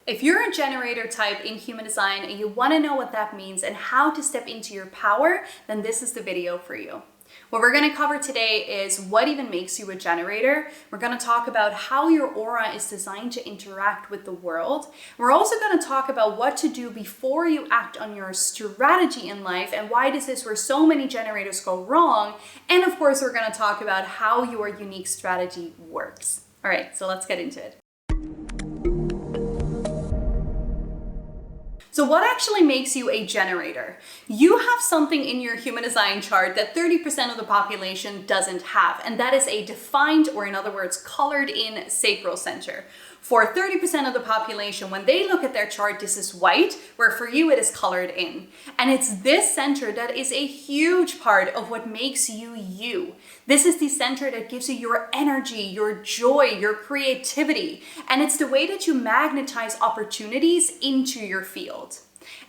If you're a generator type in human design and you want to know what that means and how to step into your power, then this is the video for you. What we're going to cover today is what even makes you a generator. We're going to talk about how your aura is designed to interact with the world. We're also going to talk about what to do before you act on your strategy in life and why this is where so many generators go wrong. And of course, we're going to talk about how your unique strategy works. All right, so let's get into it. So what actually makes you a generator? You have something in your human design chart that 30% of the population doesn't have, and that is a defined, or in other words, colored in sacral center. For 30% of the population, when they look at their chart, this is white, where for you it is colored in. And it's this center that is a huge part of what makes you you. This is the center that gives you your energy, your joy, your creativity. And it's the way that you magnetize opportunities into your field.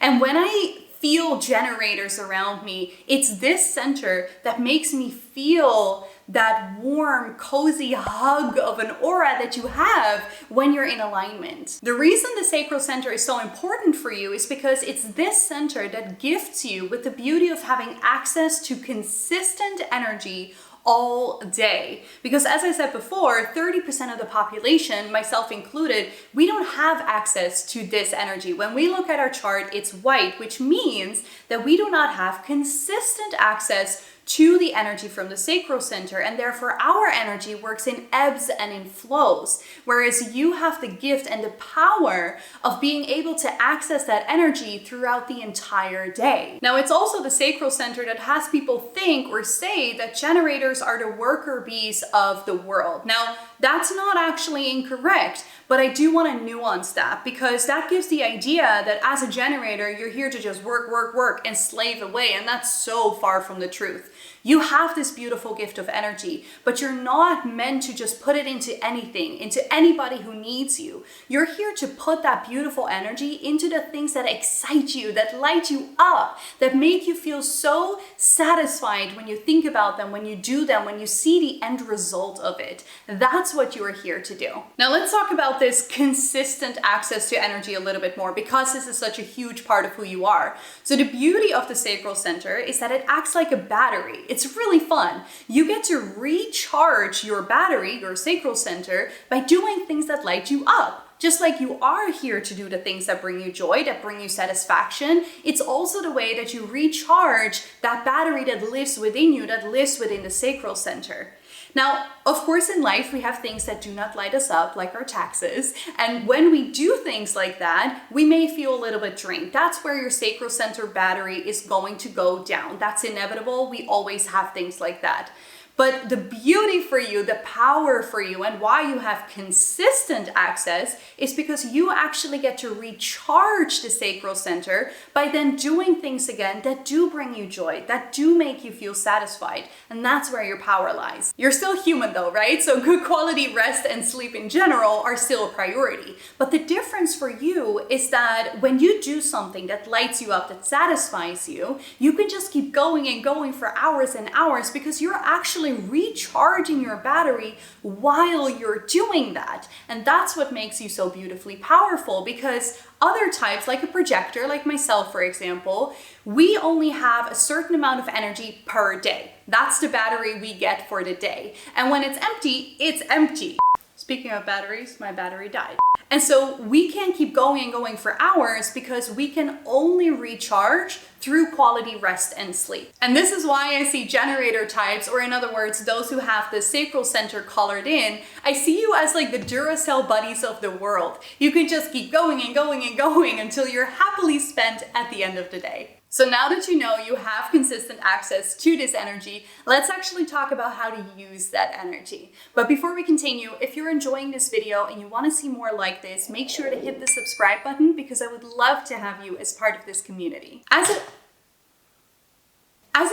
And when I feel generators around me, it's this center that makes me feel that warm, cozy hug of an aura that you have when you're in alignment. The reason the sacral center is so important for you is because it's this center that gifts you with the beauty of having access to consistent energy all day. Because as I said before, 30% of the population, myself included, we don't have access to this energy. When we look at our chart, it's white, which means that we do not have consistent access to the energy from the sacral center, and therefore our energy works in ebbs and in flows, whereas you have the gift and the power of being able to access that energy throughout the entire day. Now, it's also the sacral center that has people think or say that generators are the worker bees of the world. Now, that's not actually incorrect, but I do want to nuance that, because that gives the idea that as a generator, you're here to just work, work, work and slave away, and that's so far from the truth. You have this beautiful gift of energy, but you're not meant to just put it into anything, into anybody who needs you. You're here to put that beautiful energy into the things that excite you, that light you up, that make you feel so satisfied when you think about them, when you do them, when you see the end result of it. That's what you are here to do. Now let's talk about this consistent access to energy a little bit more, because this is such a huge part of who you are. So the beauty of the sacral center is that it acts like a battery. It's really fun. You get to recharge your battery, your sacral center, by doing things that light you up. Just like you are here to do the things that bring you joy, that bring you satisfaction, it's also the way that you recharge that battery that lives within you, that lives within the sacral center. Now, of course, in life, we have things that do not light us up, like our taxes. And when we do things like that, we may feel a little bit drained. That's where your sacral center battery is going to go down. That's inevitable. We always have things like that. But the beauty for you, the power for you, and why you have consistent access is because you actually get to recharge the sacral center by then doing things again that do bring you joy, that do make you feel satisfied. And that's where your power lies. You're still human though, right? So good quality rest and sleep in general are still a priority. But the difference for you is that when you do something that lights you up, that satisfies you, you can just keep going and going for hours and hours, because you're actually recharging your battery while you're doing that. And that's what makes you so beautifully powerful, because other types, like a projector, like myself, for example, we only have a certain amount of energy per day. That's the battery we get for the day. And when it's empty, it's empty. Speaking of batteries, my battery died. And so we can't keep going and going for hours, because we can only recharge through quality rest and sleep. And this is why I see generator types, or in other words, those who have the sacral center colored in, I see you as like the Duracell buddies of the world. You can just keep going and going and going until you're happily spent at the end of the day. So now that you know you have consistent access to this energy, let's actually talk about how to use that energy. But before we continue, if you're enjoying this video and you want to see more like this, make sure to hit the subscribe button, because I would love to have you as part of this community. As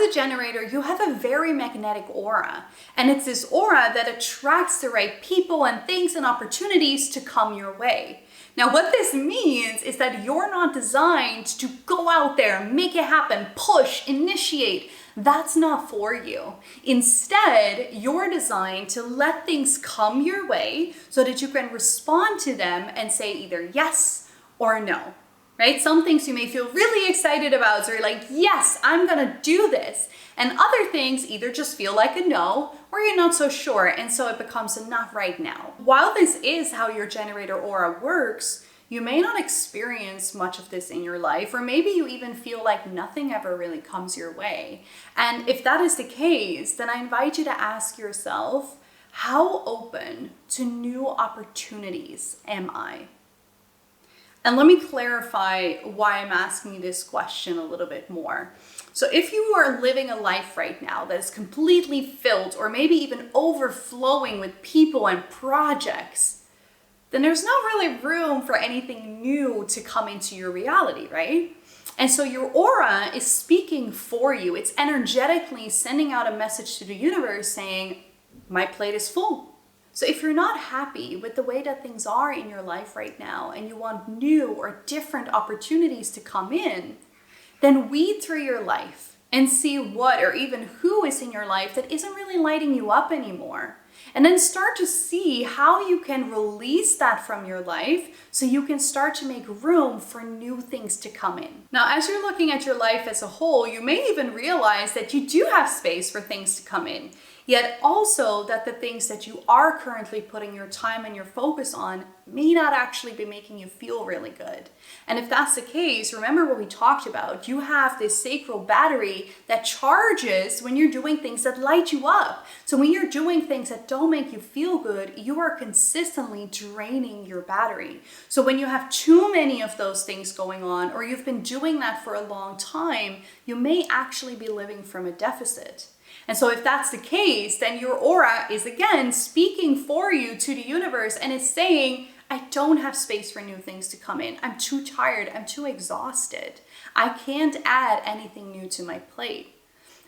a generator, you have a very magnetic aura, and it's this aura that attracts the right people and things and opportunities to come your way. Now, what this means is that you're not designed to go out there, make it happen, push, initiate. That's not for you. Instead, you're designed to let things come your way so that you can respond to them and say either yes or no, right? Some things you may feel really excited about, so you're like, yes, I'm gonna do this. And other things either just feel like a no, or you're not so sure, and so it becomes a not right now. While this is how your generator aura works, you may not experience much of this in your life, or maybe you even feel like nothing ever really comes your way. And if that is the case, then I invite you to ask yourself, how open to new opportunities am I? And let me clarify why I'm asking you this question a little bit more. So if you are living a life right now that is completely filled or maybe even overflowing with people and projects, then there's not really room for anything new to come into your reality, right? And so your aura is speaking for you. It's energetically sending out a message to the universe saying, my plate is full. So if you're not happy with the way that things are in your life right now and you want new or different opportunities to come in, then weed through your life and see what or even who is in your life that isn't really lighting you up anymore. And then start to see how you can release that from your life so you can start to make room for new things to come in. Now, as you're looking at your life as a whole, you may even realize that you do have space for things to come in. Yet also that the things that you are currently putting your time and your focus on may not actually be making you feel really good. And if that's the case, remember what we talked about. You have this sacral battery that charges when you're doing things that light you up. So when you're doing things that don't make you feel good, you are consistently draining your battery. So when you have too many of those things going on, or you've been doing that for a long time, you may actually be living from a deficit. And so if that's the case, then your aura is again speaking for you to the universe and is saying, I don't have space for new things to come in. I'm too tired. I'm too exhausted. I can't add anything new to my plate.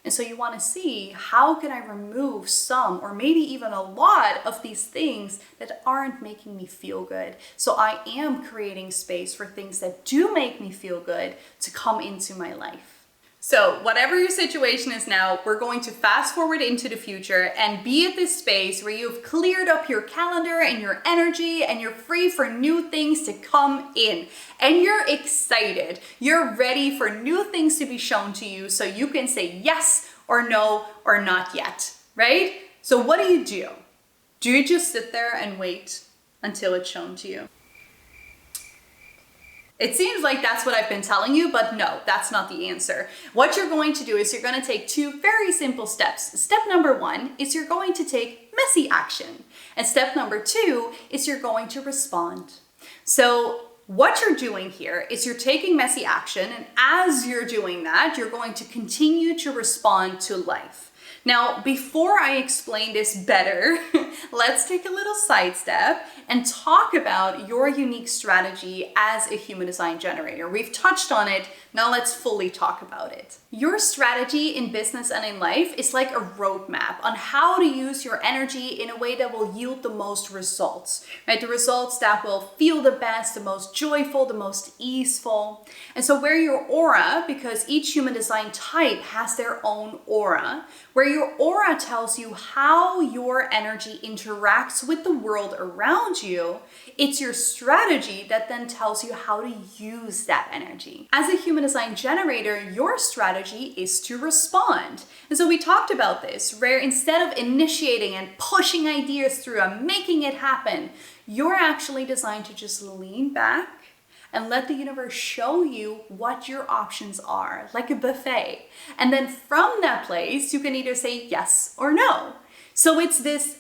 And so you want to see, how can I remove some or maybe even a lot of these things that aren't making me feel good? So I am creating space for things that do make me feel good to come into my life. So whatever your situation is now, we're going to fast forward into the future and be at this space where you've cleared up your calendar and your energy and you're free for new things to come in. And you're excited. You're ready for new things to be shown to you so you can say yes or no or not yet, right? So what do? Do you just sit there and wait until it's shown to you? It seems like that's what I've been telling you, but no, that's not the answer. What you're going to do is you're going to take two very simple steps. Step number one is you're going to take messy action. And step number two is you're going to respond. So what you're doing here is you're taking messy action, and as you're doing that, you're going to continue to respond to life. Now, before I explain this better, let's take a little sidestep and talk about your unique strategy as a human design generator. We've touched on it. Now let's fully talk about it. Your strategy in business and in life is like a roadmap on how to use your energy in a way that will yield the most results, right? The results that will feel the best, the most joyful, the most easeful. And so where your aura, because each human design type has their own aura, where your aura tells you how your energy interacts with the world around you, it's your strategy that then tells you how to use that energy. As a human design generator, your strategy is to respond. And so we talked about this, where instead of initiating and pushing ideas through and making it happen, you're actually designed to just lean back and let the universe show you what your options are, like a buffet. And then from that place, you can either say yes or no. So it's this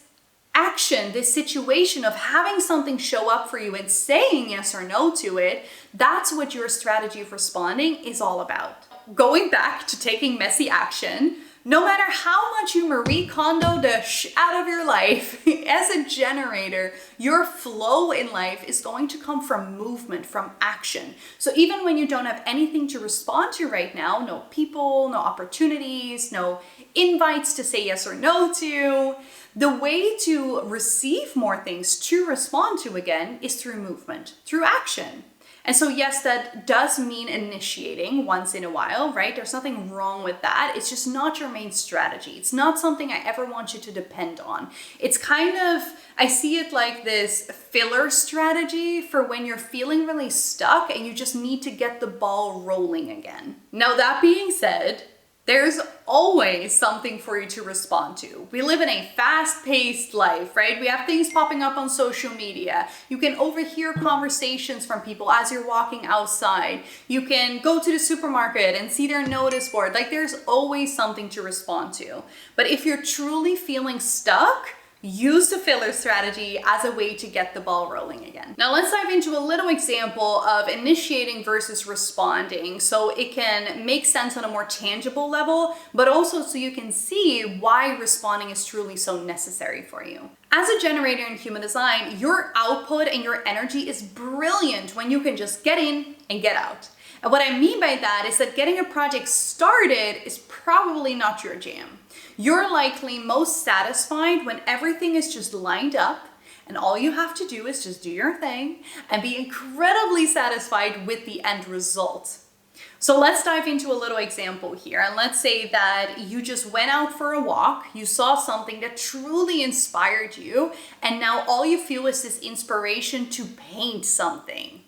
action, this situation of having something show up for you and saying yes or no to it. That's what your strategy of responding is all about. Going back to taking messy action, no matter how much you Marie Kondo the out of your life, as a generator, your flow in life is going to come from movement, from action. So even when you don't have anything to respond to right now, no people, no opportunities, no invites to say yes or no to, the way to receive more things to respond to again is through movement, through action. And so yes, that does mean initiating once in a while, right? There's nothing wrong with that. It's just not your main strategy. It's not something I ever want you to depend on. It's kind of, I see it like this filler strategy for when you're feeling really stuck and you just need to get the ball rolling again. Now, that being said, there's always something for you to respond to. We live in a fast-paced life, right? We have things popping up on social media. You can overhear conversations from people as you're walking outside. You can go to the supermarket and see their notice board. Like, there's always something to respond to. But if you're truly feeling stuck, use the filler strategy as a way to get the ball rolling again. Now let's dive into a little example of initiating versus responding so it can make sense on a more tangible level, but also so you can see why responding is truly so necessary for you. As a generator in human design, your output and your energy is brilliant when you can just get in and get out. And what I mean by that is that getting a project started is probably not your jam. You're likely most satisfied when everything is just lined up and all you have to do is just do your thing and be incredibly satisfied with the end result. So let's dive into a little example here. And let's say that you just went out for a walk, you saw something that truly inspired you, and now all you feel is this inspiration to paint something.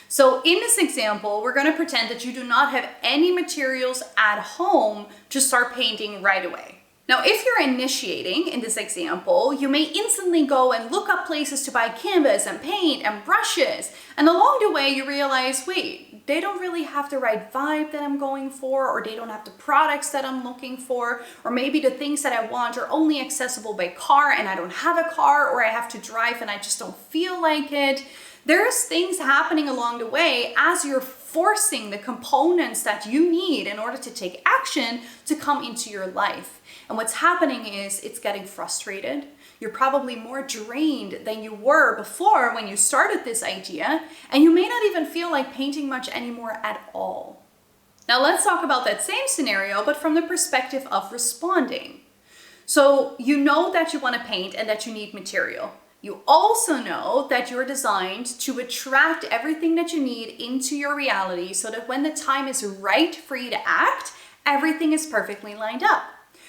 So in this example, we're going to pretend that you do not have any materials at home to start painting right away. Now, if you're initiating in this example, you may instantly go and look up places to buy canvas and paint and brushes. And along the way, you realize, wait, they don't really have the right vibe that I'm going for, or they don't have the products that I'm looking for, or maybe the things that I want are only accessible by car and I don't have a car, or I have to drive and I just don't feel like it. There's things happening along the way as you're forcing the components that you need in order to take action to come into your life. And what's happening is it's getting frustrated. You're probably more drained than you were before when you started this idea, and you may not even feel like painting much anymore at all. Now let's talk about that same scenario, but from the perspective of responding. So you know that you want to paint and that you need material. You also know that you're designed to attract everything that you need into your reality so that when the time is right for you to act, everything is perfectly lined up.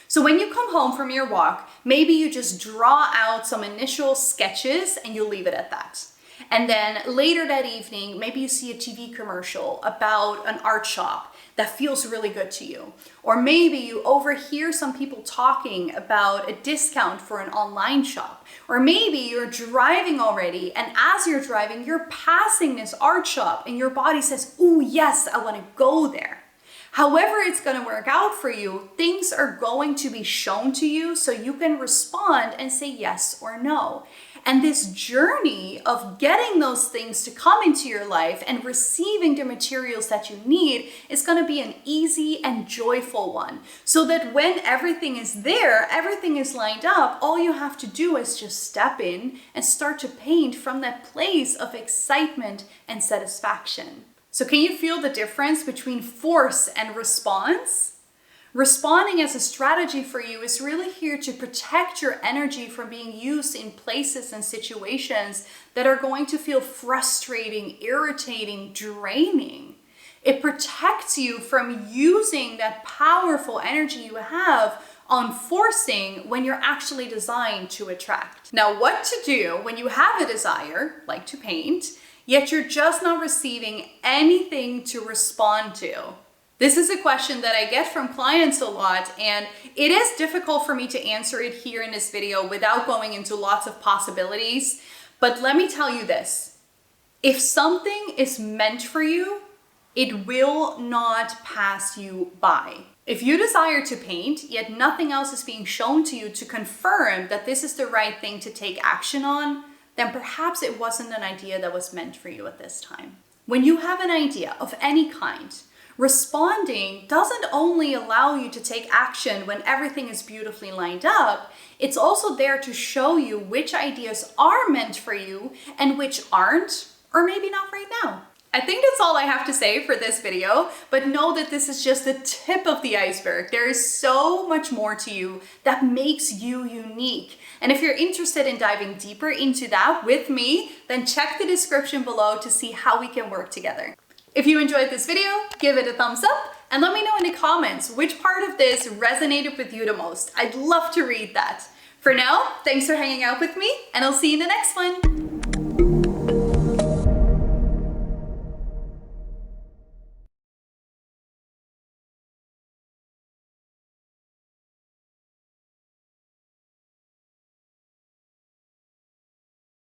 So when you come home from your walk, maybe you just draw out some initial sketches and you leave it at that. And then later that evening, maybe you see a TV commercial about an art shop that feels really good to you. Or maybe you overhear some people talking about a discount for an online shop. Or maybe you're driving already, and as you're driving, you're passing this art shop and your body says, "Ooh, yes, I want to go there." However it's going to work out for you, things are going to be shown to you so you can respond and say yes or no. And this journey of getting those things to come into your life and receiving the materials that you need is going to be an easy and joyful one. So that when everything is there, everything is lined up, all you have to do is just step in and start to paint from that place of excitement and satisfaction. So can you feel the difference between force and response? Responding as a strategy for you is really here to protect your energy from being used in places and situations that are going to feel frustrating, irritating, draining. It protects you from using that powerful energy you have on forcing when you're actually designed to attract. Now, what to do when you have a desire, like to paint, yet you're just not receiving anything to respond to? This is a question that I get from clients a lot, and it is difficult for me to answer it here in this video without going into lots of possibilities. But let me tell you this. If something is meant for you, it will not pass you by. If you desire to paint, yet nothing else is being shown to you to confirm that this is the right thing to take action on, then perhaps it wasn't an idea that was meant for you at this time. When you have an idea of any kind, responding doesn't only allow you to take action when everything is beautifully lined up, it's also there to show you which ideas are meant for you and which aren't, or maybe not right now. I think that's all I have to say for this video, but know that this is just the tip of the iceberg. There is so much more to you that makes you unique. And if you're interested in diving deeper into that with me, then check the description below to see how we can work together. If you enjoyed this video, give it a thumbs up and let me know in the comments which part of this resonated with you the most. I'd love to read that. For now, thanks for hanging out with me, and I'll see you in the next one.